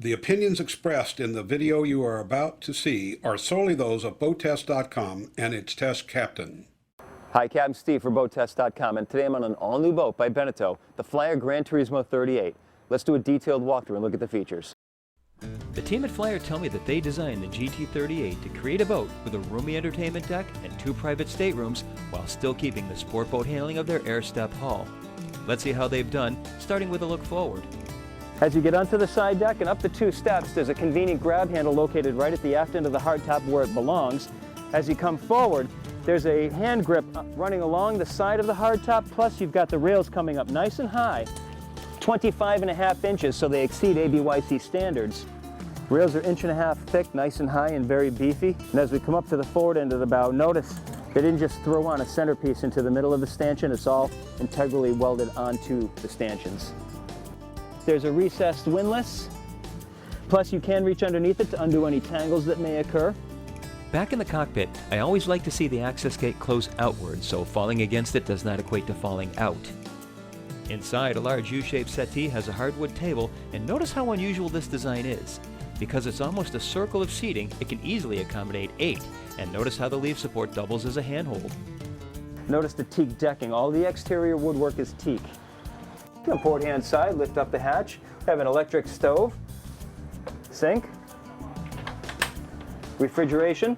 The opinions expressed in the video you are about to see are solely those of BoatTest.com and its test captain. Hi, Captain Steve for BoatTest.com, and today I'm on an all-new boat by Beneteau, the Flyer Gran Turismo 38. Let's do a detailed walkthrough and look at the features. The team at Flyer tell me that they designed the GT38 to create a boat with a roomy entertainment deck and 2 private staterooms while still keeping the sport boat handling of their air step hull. Let's see how they've done, starting with a look forward. As you get onto the side deck and up the 2 steps, there's a convenient grab handle located right at the aft end of the hardtop where it belongs. As you come forward, there's a hand grip running along the side of the hardtop, plus you've got the rails coming up nice and high, 25.5 inches, so they exceed ABYC standards. Rails are 1.5 inches thick, nice and high and very beefy. And as we come up to the forward end of the bow, notice they didn't just throw on a centerpiece into the middle of the stanchion, it's all integrally welded onto the stanchions. There's a recessed windlass, plus you can reach underneath it to undo any tangles that may occur. Back in the cockpit, I always like to see the access gate close outward, so falling against it does not equate to falling out. Inside, a large U-shaped settee has a hardwood table, and notice how unusual this design is. Because it's almost a circle of seating, it can easily accommodate 8, and notice how the leaf support doubles as a handhold. Notice the teak decking. All the exterior woodwork is teak. On the port hand side, lift up the hatch. We have an electric stove, sink, refrigeration,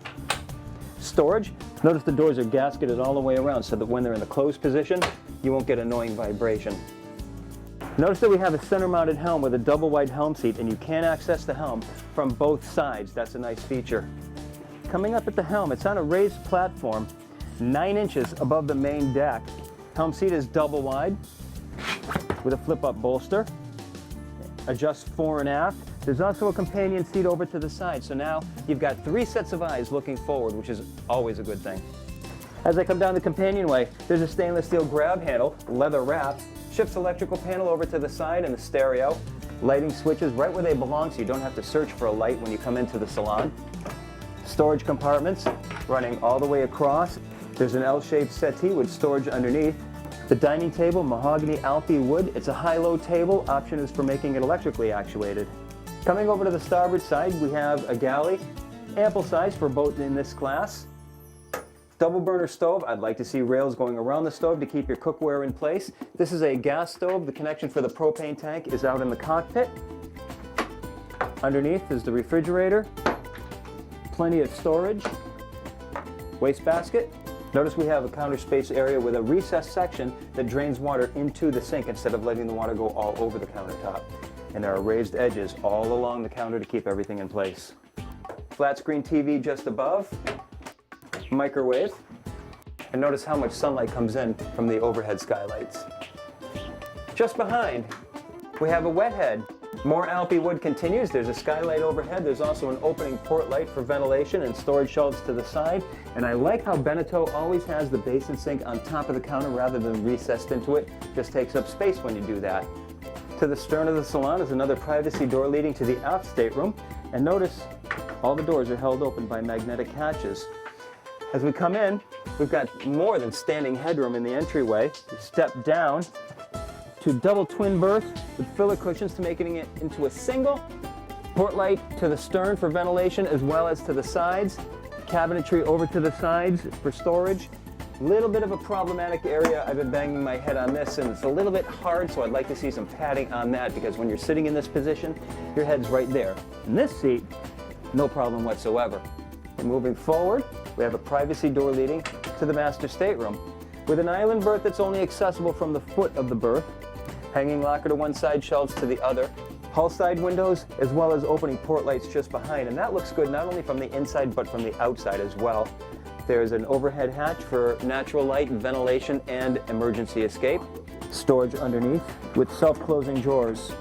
storage. Notice the doors are gasketed all the way around so that when they're in the closed position, you won't get annoying vibration. Notice that we have a center-mounted helm with a double wide helm seat, and you can access the helm from both sides. That's a nice feature. Coming up at the helm, it's on a raised platform 9 inches above the main deck. Helm seat is double wide with a flip-up bolster. Adjusts fore and aft. There's also a companion seat over to the side, so now you've got 3 sets of eyes looking forward, which is always a good thing. As I come down the companionway, there's a stainless steel grab handle, leather wrapped, shifts electrical panel over to the side and the stereo, lighting switches right where they belong so you don't have to search for a light when you come into the salon. Storage compartments running all the way across. There's an L-shaped settee with storage underneath. The dining table, mahogany Alpi wood. It's a high-low table. Option is for making it electrically actuated. Coming over to the starboard side, we have a galley, ample size for a boat in this class. Double burner stove. I'd like to see rails going around the stove to keep your cookware in place. This is a gas stove. The connection for the propane tank is out in the cockpit. Underneath is the refrigerator. Plenty of storage. Wastebasket. Notice we have a counter space area with a recessed section that drains water into the sink instead of letting the water go all over the countertop. And there are raised edges all along the counter to keep everything in place. Flat screen TV just above. Microwave. And notice how much sunlight comes in from the overhead skylights. Just behind, we have a wet head. More Alpi wood continues. There's a skylight overhead. There's also an opening port light for ventilation and storage shelves to the side. And I like how Beneteau always has the basin sink on top of the counter rather than recessed into it. Just takes up space when you do that. To the stern of the salon is another privacy door leading to the aft stateroom. And notice all the doors are held open by magnetic hatches. As we come in, we've got more than standing headroom in the entryway. You step down to double twin berths with filler cushions to making it into a single. Port light to the stern for ventilation as well as to the sides. Cabinetry over to the sides for storage. Little bit of a problematic area. I've been banging my head on this and it's a little bit hard, so I'd like to see some padding on that because when you're sitting in this position, your head's right there. In this seat, no problem whatsoever. And moving forward, we have a privacy door leading to the master stateroom with an island berth that's only accessible from the foot of the berth. Hanging locker to one side, shelves to the other. Hull side windows as well as opening port lights just behind, and that looks good not only from the inside but from the outside as well. There's an overhead hatch for natural light, ventilation, and emergency escape. Storage underneath with self-closing drawers.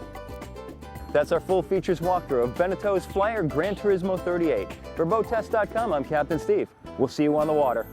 That's our full features walkthrough of Beneteau's Flyer Gran Turismo 38. For BoatTest.com, I'm Captain Steve. We'll see you on the water.